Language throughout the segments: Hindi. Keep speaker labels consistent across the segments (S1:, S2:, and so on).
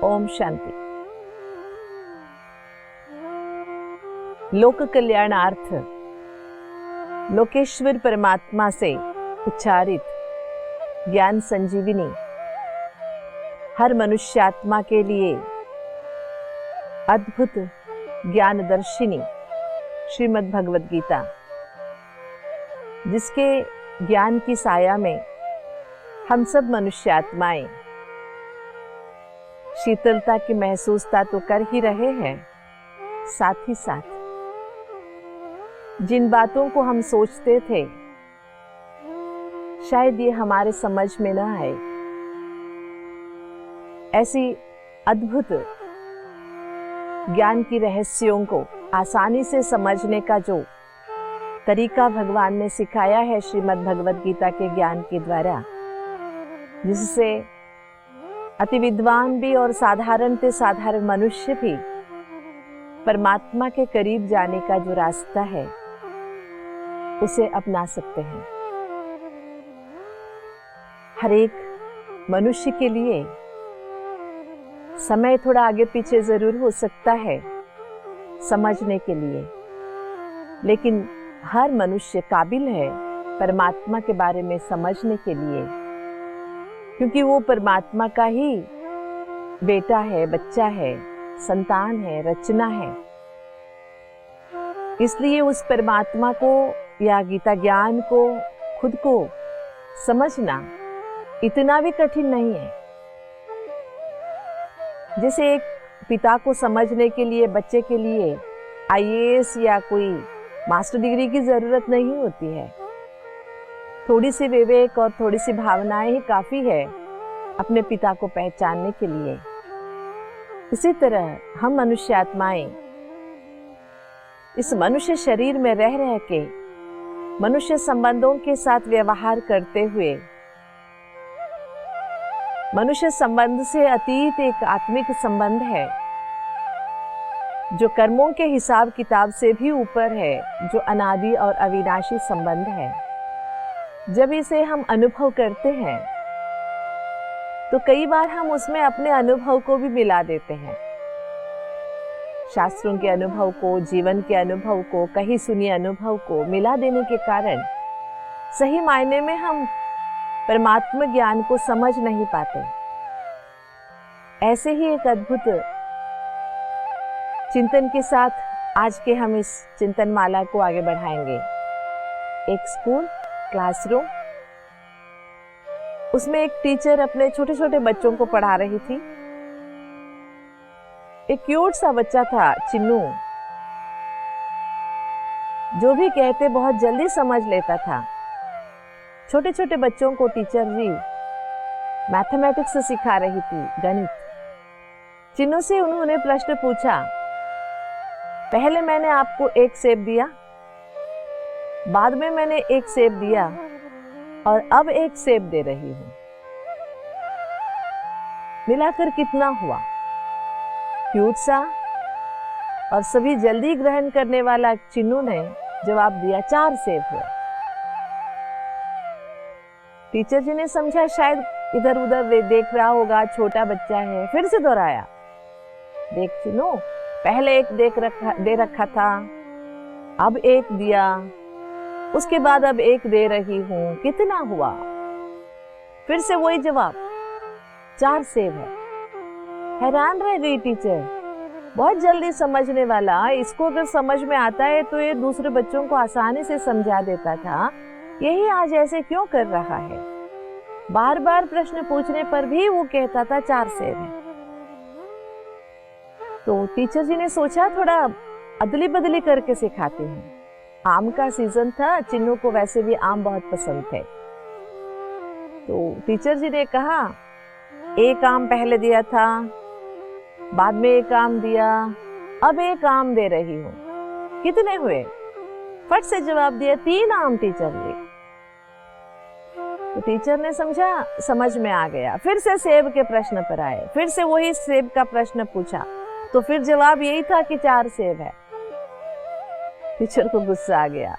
S1: ओम शांति। लोक कल्याणार्थ लोकेश्वर परमात्मा से उच्चारित ज्ञान संजीविनी हर मनुष्यात्मा के लिए अद्भुत ज्ञान दर्शिनी श्रीमद् भगवद गीता, जिसके ज्ञान की साया में हम सब मनुष्यात्माएं शीतलता की महसूसता तो कर ही रहे हैं, साथ ही साथ जिन बातों को हम सोचते थे शायद ये हमारे समझ में न आए, ऐसी अद्भुत ज्ञान की रहस्यों को आसानी से समझने का जो तरीका भगवान ने सिखाया है श्रीमद् भगवद गीता के ज्ञान के द्वारा, जिससे अति विद्वान भी और साधारण से साधारण मनुष्य भी परमात्मा के करीब जाने का जो रास्ता है उसे अपना सकते हैं। हर एक मनुष्य के लिए समय थोड़ा आगे पीछे जरूर हो सकता है समझने के लिए, लेकिन हर मनुष्य काबिल है परमात्मा के बारे में समझने के लिए, क्योंकि वो परमात्मा का ही बेटा है, बच्चा है, संतान है, रचना है। इसलिए उस परमात्मा को या गीता ज्ञान को खुद को समझना इतना भी कठिन नहीं है। जैसे एक पिता को समझने के लिए बच्चे के लिए आईएएस या कोई मास्टर डिग्री की जरूरत नहीं होती है, थोड़ी सी विवेक और थोड़ी सी भावनाएं ही काफी है अपने पिता को पहचानने के लिए। इसी तरह हम मनुष्य आत्माएं इस मनुष्य शरीर में रह रह के मनुष्य संबंधों के साथ व्यवहार करते हुए मनुष्य संबंध से अतीत एक आत्मिक संबंध है जो कर्मों के हिसाब किताब से भी ऊपर है, जो अनादि और अविनाशी संबंध है। जब इसे हम अनुभव करते हैं तो कई बार हम उसमें अपने अनुभव को भी मिला देते हैं, शास्त्रों के अनुभव को, जीवन के अनुभव को, कहीं सुनी अनुभव को मिला देने के कारण सही मायने में हम परमात्मा ज्ञान को समझ नहीं पाते। ऐसे ही एक अद्भुत चिंतन के साथ आज के हम इस चिंतन माला को आगे बढ़ाएंगे। एक स्कूल क्लासरूम, उसमें एक टीचर अपने छोटे छोटे बच्चों को पढ़ा रही थी। एक क्यूट सा बच्चा था, चिन्नू, जो भी कहते बहुत जल्दी समझ लेता था। छोटे छोटे बच्चों को टीचर जी मैथमेटिक्स सिखा रही थी, गणित। चिन्नू से उन्होंने प्रश्न पूछा, पहले मैंने आपको एक सेब दिया, बाद में मैंने एक सेब दिया और अब एक सेब दे रही हूं, मिलाकर कितना हुआ? क्यूट सा और सभी जल्दी ग्रहण करने वाला चिन्नू ने जवाब दिया, 4 सेब हुए। टीचर जी ने समझा शायद इधर उधर देख रहा होगा, छोटा बच्चा है, फिर से दोहराया, देख चिन्नू, पहले एक दे रखा था, अब एक दिया, उसके बाद अब एक दे रही हूं, कितना हुआ? फिर से वही जवाब, 4 सेब है। हैरान रह गई टीचर, बहुत जल्दी समझने वाला, इसको अगर समझ में आता है तो ये दूसरे बच्चों को आसानी से समझा देता था, यही आज ऐसे क्यों कर रहा है? बार बार प्रश्न पूछने पर भी वो कहता था 4 सेब है। तो टीचर जी ने सोचा थोड़ा अदली बदली करके सिखाती हूँ। आम का सीजन था, चिन्नू को वैसे भी आम बहुत पसंद थे। तो टीचर जी ने कहा, एक आम पहले दिया था, बाद में एक आम दिया, अब एक आम दे रही हूं, कितने हुए? फट से जवाब दिया, 3 आम टीचर जी। तो टीचर ने समझा, समझ में आ गया। फिर से सेब के प्रश्न पर आए, फिर से वही सेब का प्रश्न पूछा, तो फिर जवाब यही था कि 4 सेब है। टीचर को गुस्सा आ गया,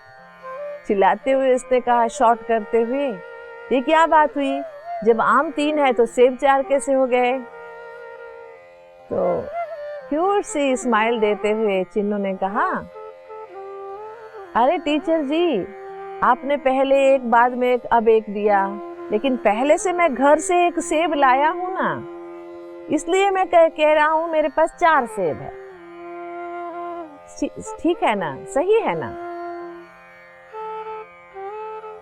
S1: चिल्लाते हुए उसने कहा, शॉर्ट करते हुए, ये क्या बात हुई? जब आम 3 है तो सेब 4 कैसे हो गए? तो क्यूट सी स्माइल देते हुए चिन्नू ने कहा, अरे टीचर जी, आपने पहले एक बाद में एक अब एक दिया, लेकिन पहले से मैं घर से एक सेब लाया हूं ना, इसलिए मैं कह रहा हूं मेरे पास 4 सेब है। ठीक है ना, सही है ना?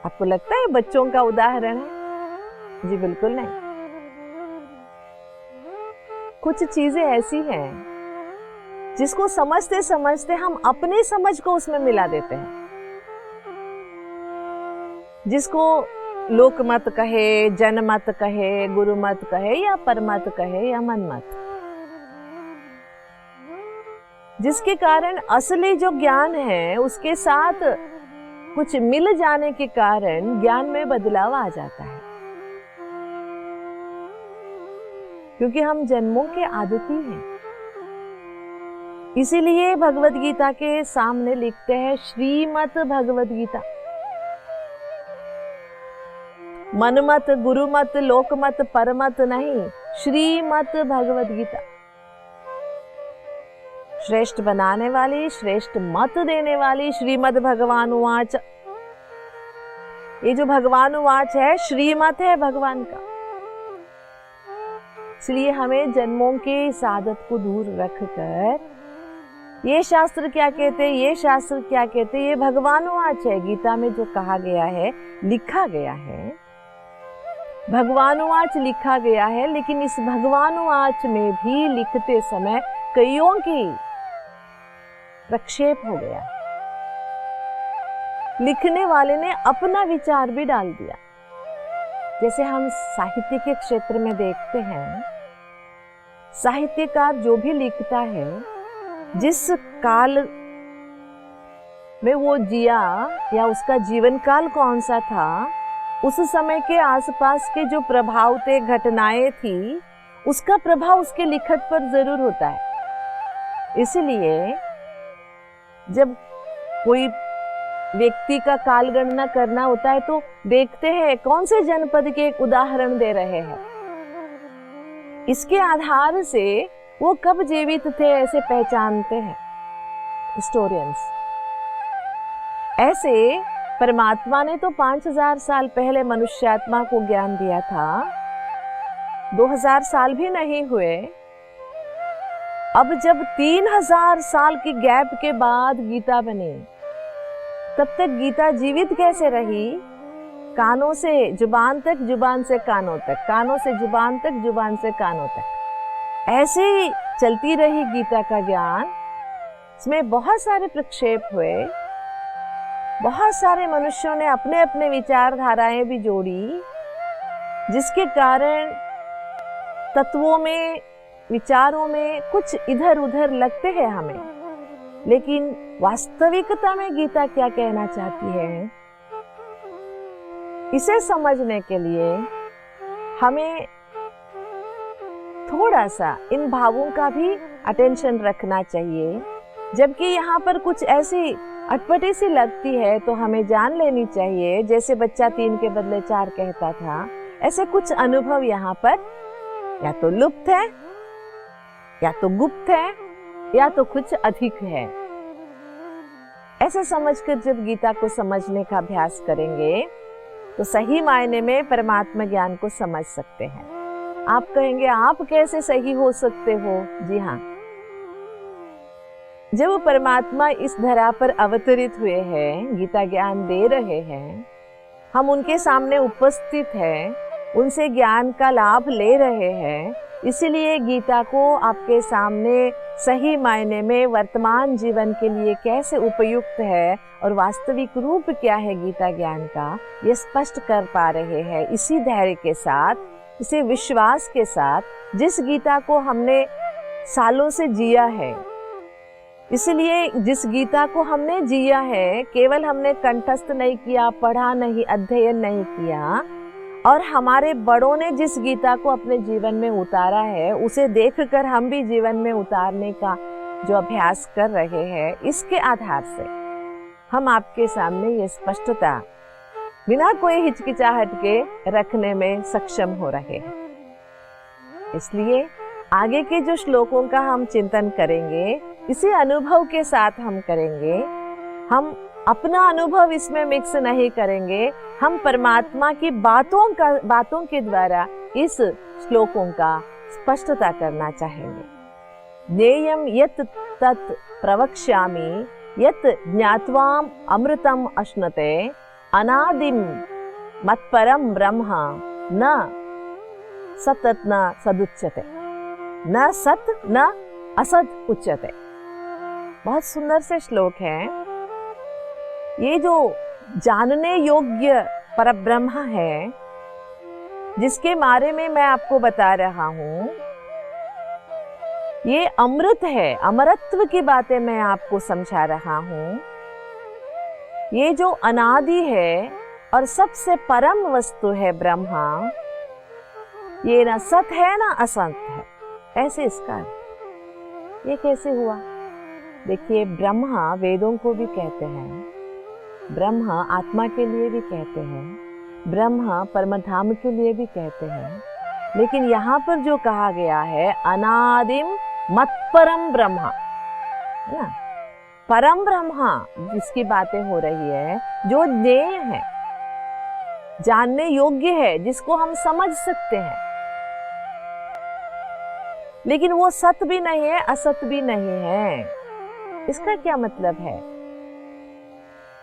S1: आपको लगता है बच्चों का उदाहरण है? जी बिल्कुल नहीं। कुछ चीजें ऐसी हैं जिसको समझते समझते हम अपनी समझ को उसमें मिला देते हैं, जिसको लोकमत कहे, जनमत कहे, गुरुमत कहे या परमत कहे या मनमत, जिसके कारण असली जो ज्ञान है उसके साथ कुछ मिल जाने के कारण ज्ञान में बदलाव आ जाता है। क्योंकि हम जन्मों के आदती हैं। इसीलिए भगवत गीता के सामने लिखते हैं श्रीमत भगवत गीता। मनमत, गुरुमत, लोकमत, परमत नहीं, श्रीमत भगवत गीता। श्रेष्ठ बनाने वाली, श्रेष्ठ मत देने वाली श्रीमद भगवान उवाच। ये जो भगवान उवाच है, श्रीमत है भगवान का। इसलिए हमें जन्मों के इस आदत को दूर रखकर ये शास्त्र क्या कहते हैं, ये शास्त्र क्या कहते हैं, ये भगवान उवाच है। गीता में जो कहा गया है, लिखा गया है, भगवान उवाच लिखा गया है, लेकिन इस भगवान उवाच में भी लिखते समय कईयों की प्रक्षेप हो गया। लिखने वाले ने अपना विचार भी डाल दिया। जैसे हम साहित्य के क्षेत्र में देखते हैं, साहित्यकार जो भी लिखता है, जिस काल में वो जिया या उसका जीवन काल कौन सा था, उस समय के आसपास के जो प्रभाव थे, घटनाएं थी, उसका प्रभाव उसके लिखत पर जरूर होता है। इसलिए जब कोई व्यक्ति का काल गणना करना होता है तो देखते हैं कौन से जनपद के एक उदाहरण दे रहे हैं। इसके आधार से वो कब जीवित थे ऐसे पहचानते हैं हिस्टोरियंस। ऐसे परमात्मा ने तो 5000 साल पहले मनुष्यात्मा को ज्ञान दिया था, 2000 साल भी नहीं हुए। अब जब 3000 साल की गैप के बाद गीता बनी, तब तक गीता जीवित कैसे रही? कानों से जुबान तक, जुबान से कानों तक, कानों से जुबान तक, जुबान से कानों तक, ऐसे ही चलती रही गीता का ज्ञान। इसमें बहुत सारे प्रक्षेप हुए, बहुत सारे मनुष्यों ने अपने अपने विचारधाराएं भी जोड़ी, जिसके कारण तत्वों में, विचारों में कुछ इधर उधर लगते हैं हमें, लेकिन वास्तविकता में गीता क्या कहना चाहती है, इसे समझने के लिए हमें थोड़ा सा इन भावों का भी अटेंशन रखना चाहिए। जबकि यहाँ पर कुछ ऐसी अटपटी सी लगती है तो हमें जान लेनी चाहिए, जैसे बच्चा 3 के बदले 4 कहता था, ऐसे कुछ अनुभव यहाँ पर या तो लुप्त है, या तो गुप्त है, या तो कुछ अधिक है। ऐसे समझकर जब गीता को समझने का अभ्यास करेंगे तो सही मायने में परमात्मा ज्ञान को समझ सकते हैं। आप कहेंगे आप कैसे सही हो सकते हो? जी हाँ, जब परमात्मा इस धरा पर अवतरित हुए हैं, गीता ज्ञान दे रहे हैं, हम उनके सामने उपस्थित हैं, उनसे ज्ञान का लाभ ले रहे हैं, इसीलिए गीता को आपके सामने सही मायने में वर्तमान जीवन के लिए कैसे उपयुक्त है और वास्तविक रूप क्या है गीता ज्ञान का, ये स्पष्ट कर पा रहे हैं। इसी धैर्य के साथ, इसी विश्वास के साथ, जिस गीता को हमने सालों से जिया है, इसलिए जिस गीता को हमने जिया है, केवल हमने कंठस्थ नहीं किया, पढ़ा नहीं, अध्ययन नहीं किया, और हमारे बड़ों ने जिस गीता को अपने जीवन में उतारा है, उसे देखकर हम भी जीवन में उतारने का जो अभ्यास कर रहे हैं, इसके आधार से हम आपके सामने ये स्पष्टता बिना कोई हिचकिचाहट के रखने में सक्षम हो रहे हैं। इसलिए आगे के जो श्लोकों का हम चिंतन करेंगे, इसी अनुभव के साथ हम करेंगे। हम अपना अनुभव इसमें मिक्स नहीं करेंगे, हम परमात्मा की बातों के द्वारा इस श्लोकों का स्पष्टता करना चाहेंगे। ज्ञेयं यत् तत् प्रवक्ष्यामि यत् ज्ञात्वाम अमृतम अश्नुते अनादिम मत्परम ब्रह्म न सतत न सदुच्यते, न सत न असत उच्यते। बहुत सुंदर से श्लोक है। ये जो जानने योग्य परब्रह्म है, जिसके बारे में मैं आपको बता रहा हूं, ये अमृत है, अमरत्व की बातें मैं आपको समझा रहा हूं। ये जो अनादि है और सबसे परम वस्तु है ब्रह्मा, ये ना सत है ना असत है, ऐसे इसका ये कैसे हुआ? देखिए, ब्रह्मा वेदों को भी कहते हैं, ब्रह्म आत्मा के लिए भी कहते हैं, ब्रह्म परमधाम के लिए भी कहते हैं, लेकिन यहाँ पर जो कहा गया है अनादिम मत्परम ब्रह्म, है ना, परम ब्रह्मा जिसकी बातें हो रही है, जो ज्ञेय है, जानने योग्य है, जिसको हम समझ सकते हैं, लेकिन वो सत भी नहीं है असत भी नहीं है। इसका क्या मतलब है?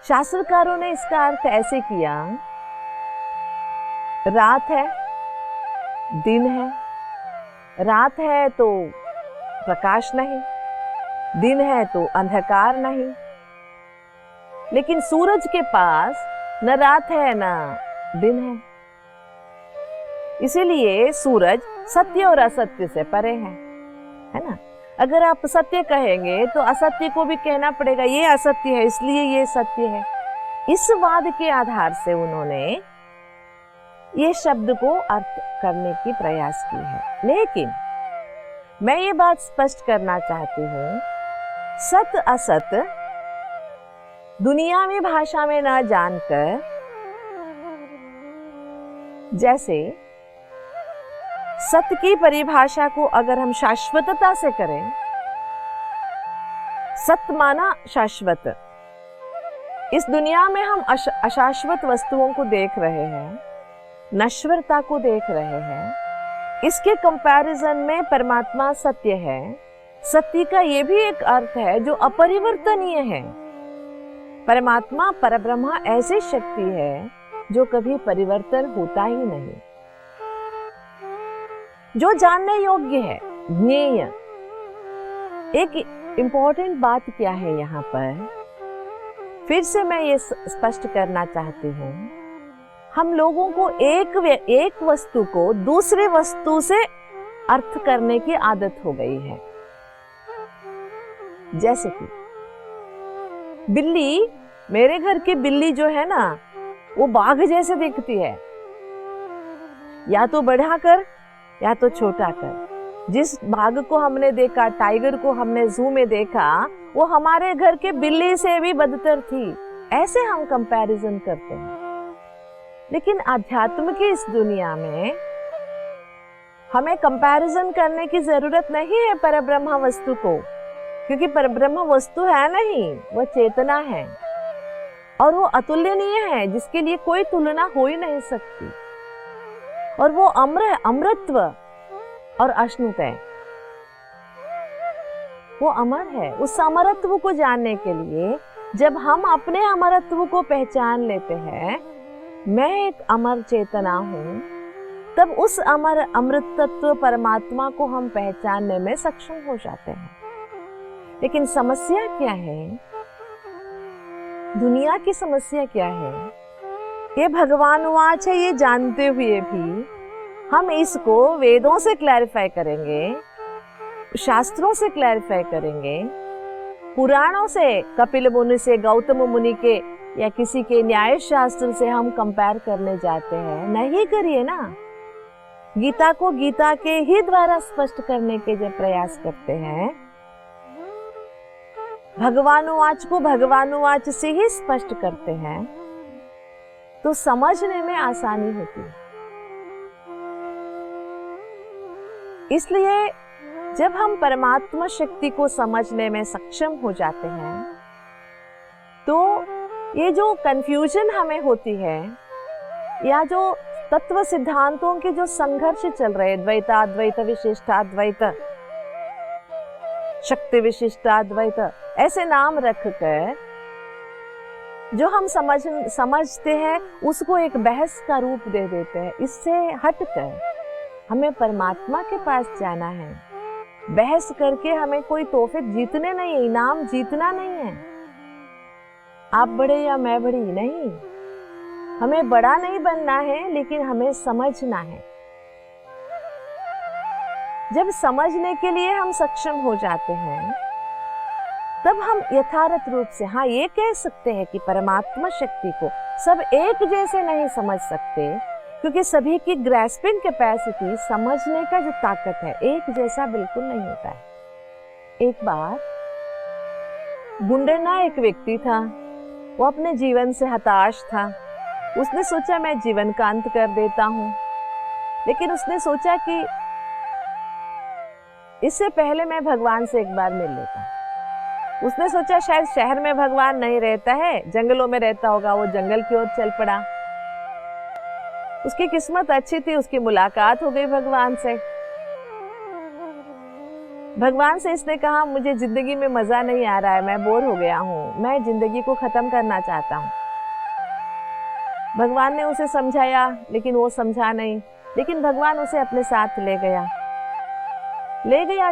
S1: शास्त्रकारों ने इसका अर्थ ऐसे किया, रात है, दिन है, रात है तो प्रकाश नहीं, दिन है तो अंधकार नहीं, लेकिन सूरज के पास न रात है न दिन है, इसीलिए सूरज सत्य और असत्य से परे है ना। अगर आप सत्य कहेंगे तो असत्य को भी कहना पड़ेगा, ये असत्य है इसलिए ये सत्य है। इस वाद के आधार से उन्होंने ये शब्द को अर्थ करने की प्रयास की है। लेकिन मैं ये बात स्पष्ट करना चाहती हूँ, सत असत दुनिया में भाषा में ना जानकर, जैसे सत्य की परिभाषा को अगर हम शाश्वतता से करें, सत्य माना शाश्वत, इस दुनिया में हम अशाश्वत वस्तुओं को देख रहे हैं, नश्वरता को देख रहे हैं, इसके कंपैरिजन में परमात्मा सत्य है। सत्य का ये भी एक अर्थ है जो अपरिवर्तनीय है। परमात्मा परब्रह्मा ऐसी शक्ति है जो कभी परिवर्तन होता ही नहीं, जो जानने योग्य है, ज्ञेय। एक इंपॉर्टेंट बात क्या है यहाँ पर, फिर से मैं ये स्पष्ट करना चाहती हूँ, हम लोगों को एक वस्तु को दूसरे वस्तु से अर्थ करने की आदत हो गई है। जैसे कि बिल्ली, मेरे घर की बिल्ली जो है ना, वो बाघ जैसे दिखती है, या तो बढ़ा कर या तो छोटा कर। जिस बाघ को हमने देखा, टाइगर को हमने जू में देखा, वो हमारे घर के बिल्ली से भी बदतर थी। ऐसे हम कंपैरिजन करते हैं। लेकिन अध्यात्म की इस दुनिया में हमें कंपैरिजन करने की जरूरत नहीं है परब्रह्म वस्तु को, क्योंकि परब्रह्म वस्तु है नहीं, वह चेतना है और वो अतुलनीय है, जिसके लिए कोई तुलना हो ही नहीं सकती। और वो अमृतत्व और अश्नुत है, वो अमर है। उस अमरत्व को जानने के लिए जब हम अपने अमरत्व को पहचान लेते हैं, मैं एक अमर चेतना हूं, तब उस अमृत तत्व परमात्मा को हम पहचानने में सक्षम हो जाते हैं। लेकिन समस्या क्या है? दुनिया की समस्या क्या है? ये भगवानुवाच है, ये जानते हुए भी हम इसको वेदों से क्लैरिफाई करेंगे, शास्त्रों से क्लैरिफाई करेंगे, पुराणों से, कपिल मुनि से, गौतम मुनि के या किसी के न्याय शास्त्र से हम कंपेयर करने जाते हैं। नहीं करिए ना। गीता को गीता के ही द्वारा स्पष्ट करने के जब प्रयास करते हैं, भगवानुवाच को भगवानुवाच से ही स्पष्ट करते हैं, तो समझने में आसानी होती है। इसलिए जब हम परमात्मा शक्ति को समझने में सक्षम हो जाते हैं तो ये जो कंफ्यूजन हमें होती है या जो तत्व सिद्धांतों के जो संघर्ष चल रहे, द्वैताद्वैत विशिष्टाद्वैत, शक्ति विशिष्टाद्वैत, ऐसे नाम रखकर जो हम समझते हैं उसको एक बहस का रूप दे देते हैं। इससे हटकर हमें परमात्मा के पास जाना है। बहस करके हमें कोई तोहफे जीतने नहीं है, इनाम जीतना नहीं है। आप बड़े या मैं बड़ी नहीं, हमें बड़ा नहीं बनना है, लेकिन हमें समझना है। जब समझने के लिए हम सक्षम हो जाते हैं तब हम यथार्थ रूप से हाँ ये कह सकते हैं कि परमात्मा शक्ति को सब एक जैसे नहीं समझ सकते, क्योंकि सभी की ग्रैस्पिंग कैपेसिटी, समझने का जो ताकत है, एक जैसा बिल्कुल नहीं होता है। एक बार गुंडरना एक व्यक्ति था, वो अपने जीवन से हताश था। उसने सोचा मैं जीवन का अंत कर देता हूँ, लेकिन उसने सोचा कि इससे पहले मैं भगवान से एक बार मिल लेता हूँ। उसने सोचा शायद शहर में भगवान नहीं रहता है, जंगलों में रहता होगा। वो जंगल की ओर चल पड़ा। उसकी किस्मत अच्छी थी, उसकी मुलाकात हो गई भगवान से। भगवान से इसने कहा मुझे जिंदगी में मजा नहीं आ रहा है, मैं बोर हो गया हूँ, मैं जिंदगी को खत्म करना चाहता हूँ। भगवान ने उसे समझाया, लेकिन वो समझा नहीं। लेकिन भगवान उसे अपने साथ ले गया।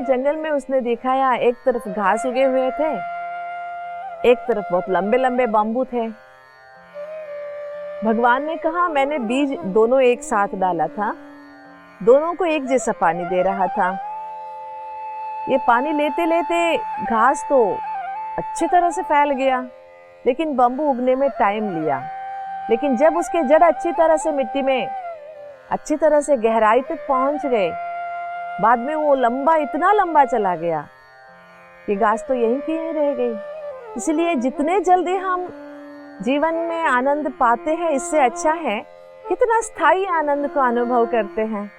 S1: जंगल में उसने दिखाया, एक तरफ घास उगे हुए थे, एक तरफ बहुत लंबे लंबे बम्बू थे। भगवान ने कहा मैंने बीज दोनों एक साथ डाला था, दोनों को एक जैसा पानी दे रहा था। ये पानी लेते लेते घास तो अच्छी तरह से फैल गया, लेकिन बम्बू उगने में टाइम लिया। लेकिन जब उसके जड़ अच्छी तरह से मिट्टी में अच्छी तरह से गहराई तक पहुंच गए, बाद में वो इतना लंबा चला गया कि घास तो यहीं की यहीं रह गई। इसलिए जितने जल्दी हम जीवन में आनंद पाते हैं, इससे अच्छा है कितना स्थायी आनंद को अनुभव करते हैं।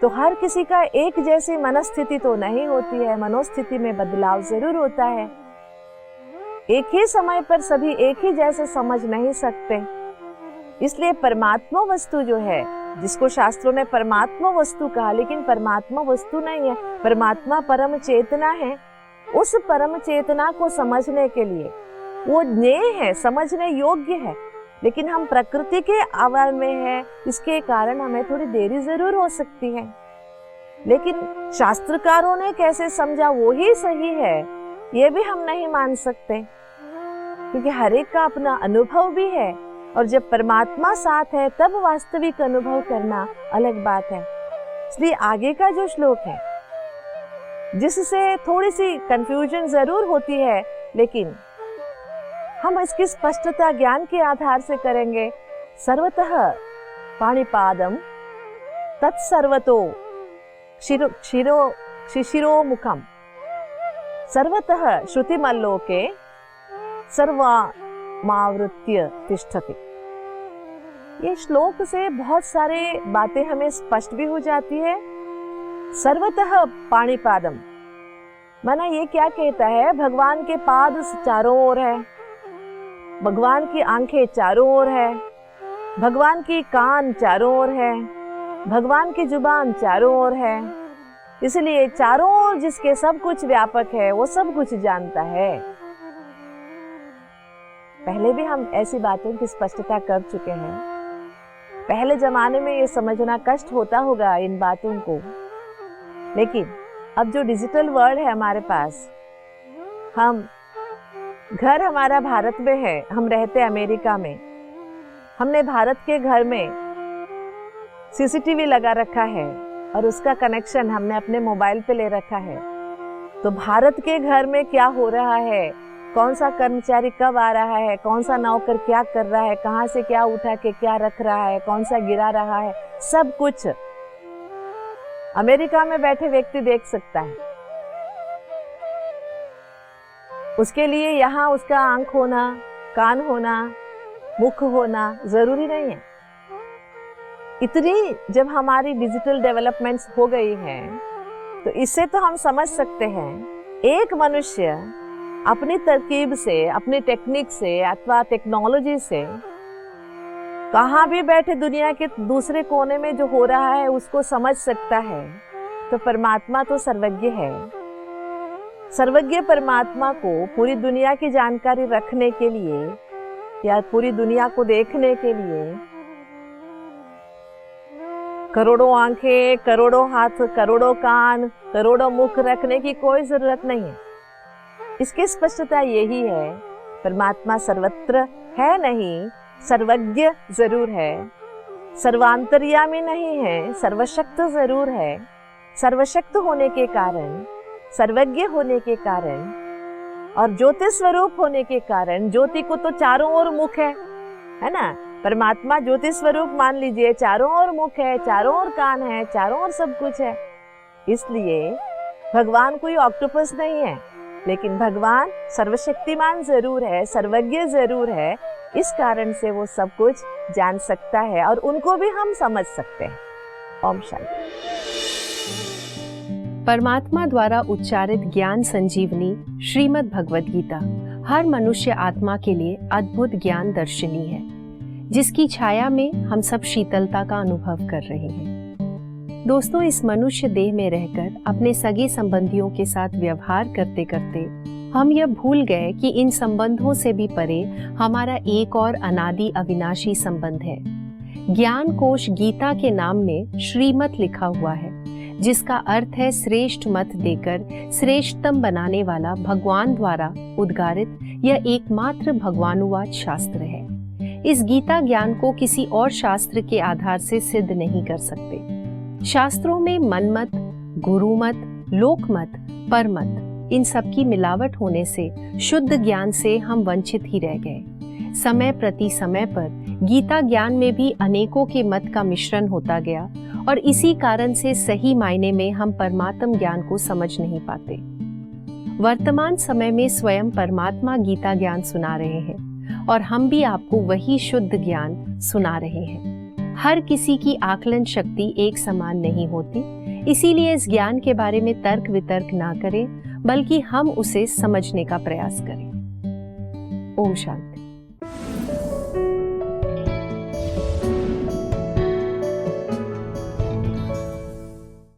S1: तो हर किसी का एक जैसी मनस्थिति तो नहीं होती है, मनोस्थिति में बदलाव जरूर होता है। एक ही समय पर सभी एक ही जैसे समझ नहीं सकते। इसलिए परमात्मा वस्तु जो है, जिसको शास्त्रों ने परमात्मा वस्तु कहा, लेकिन परमात्मा वस्तु नहीं है, परमात्मा परम चेतना है। उस परम चेतना को समझने के लिए वो ज्ञेय है, समझने योग्य है, लेकिन हम प्रकृति के आवर में है, इसके कारण हमें थोड़ी देरी जरूर हो सकती है। लेकिन शास्त्रकारों ने कैसे समझा वो ही सही है, ये भी हम नहीं मान सकते, क्योंकि हर एक का अपना अनुभव भी है। और जब परमात्मा साथ है तब वास्तविक अनुभव करना अलग बात है। इसलिए आगे का जो श्लोक है, जिससे थोड़ी सी कंफ्यूजन जरूर होती है, लेकिन हम इसकी स्पष्टता ज्ञान के आधार से करेंगे। सर्वतः पाणिपादम तत्सर्वतो शिशिरोमुखम सर्वतः श्रुतिमल्लोके सर्वमावृत्य तिष्ठति। ये श्लोक से बहुत सारे बातें हमें स्पष्ट भी हो जाती है। सर्वतः पाणिपादम माना ये क्या कहता है, भगवान के पाद चारों ओर है, भगवान की आंखें चारों ओर है, भगवान की कान चारों ओर है, भगवान की जुबान चारों ओर है। इसलिए चारों ओर जिसके सब कुछ व्यापक है, वो सब कुछ जानता है। पहले भी हम ऐसी बातों की स्पष्टता कर चुके हैं। पहले जमाने में ये समझना कष्ट होता होगा इन बातों को, लेकिन अब जो डिजिटल वर्ल्ड है हमारे पास, हम घर हमारा भारत में है, हम रहते अमेरिका में, हमने भारत के घर में सीसीटीवी लगा रखा है और उसका कनेक्शन हमने अपने मोबाइल पे ले रखा है। तो भारत के घर में क्या हो रहा है, कौन सा कर्मचारी कब आ रहा है, कौन सा नौकर क्या कर रहा है, कहाँ से क्या उठा के क्या रख रहा है, कौन सा गिरा रहा है, सब कुछ अमेरिका में बैठे व्यक्ति देख सकता है। उसके लिए यहाँ उसका आंख होना, कान होना, मुख होना जरूरी नहीं है। इतनी जब हमारी डिजिटल डेवलपमेंट्स हो गई हैं, तो इससे तो हम समझ सकते हैं एक मनुष्य अपनी तरकीब से, अपनी टेक्निक से अथवा टेक्नोलॉजी से कहाँ भी बैठे दुनिया के दूसरे कोने में जो हो रहा है उसको समझ सकता है। तो परमात्मा तो सर्वज्ञ है। सर्वज्ञ परमात्मा को पूरी दुनिया की जानकारी रखने के लिए या पूरी दुनिया को देखने के लिए करोड़ों आंखें, करोड़ों हाथ, करोड़ों कान, करोड़ों मुख रखने की कोई जरूरत नहीं है। इसकी स्पष्टता यही है, परमात्मा सर्वत्र है नहीं, सर्वज्ञ जरूर है, सर्वांतर्यामी नहीं है, सर्वशक्त जरूर है। सर्वशक्त होने के कारण, सर्वज्ञ होने के कारण और ज्योति स्वरूप होने के कारण, ज्योति को तो चारों ओर मुख है ना। परमात्मा ज्योति स्वरूप मान लीजिए, चारों ओर मुख है, चारों ओर कान है, चारों ओर सब कुछ है। इसलिए भगवान कोई ऑक्टोपस नहीं है, लेकिन भगवान सर्वशक्तिमान जरूर है, सर्वज्ञ जरूर है। इस कारण से वो सब कुछ जान सकता है और उनको भी हम समझ सकते हैं। ओम शांति।
S2: परमात्मा द्वारा उच्चारित ज्ञान संजीवनी श्रीमद् भगवद गीता हर मनुष्य आत्मा के लिए अद्भुत ज्ञान दर्शिनी है, जिसकी छाया में हम सब शीतलता का अनुभव कर रहे हैं। दोस्तों, इस मनुष्य देह में रहकर अपने सगे संबंधियों के साथ व्यवहार करते करते हम यह भूल गए कि इन संबंधों से भी परे हमारा एक और अनादि अविनाशी संबंध है। ज्ञान कोश गीता के नाम में श्रीमत लिखा हुआ है, जिसका अर्थ है श्रेष्ठ मत देकर श्रेष्ठतम बनाने वाला भगवान द्वारा उद्गारित यह एकमात्र भगवानुवाद शास्त्र है। इस गीता ज्ञान को किसी और शास्त्र के आधार से सिद्ध नहीं कर सकते। शास्त्रों में मनमत, गुरुमत, लोकमत, परमत इन सब की मिलावट होने से शुद्ध ज्ञान से हम वंचित ही रह गए। समय प्रति समय पर गीता ज्ञान में भी अनेकों के मत का मिश्रण होता गया और इसी कारण से सही मायने में हम परमात्म ज्ञान को समझ नहीं पाते। वर्तमान समय में स्वयं परमात्मा गीता ज्ञान सुना रहे हैं और हम भी आपको वही शुद्ध ज्ञान सुना रहे हैं। हर किसी की आकलन शक्ति एक समान नहीं होती, इसीलिए इस ज्ञान के बारे में तर्क वितर्क ना करें, बल्कि हम उसे समझने का प्रयास करें। ओम शांति।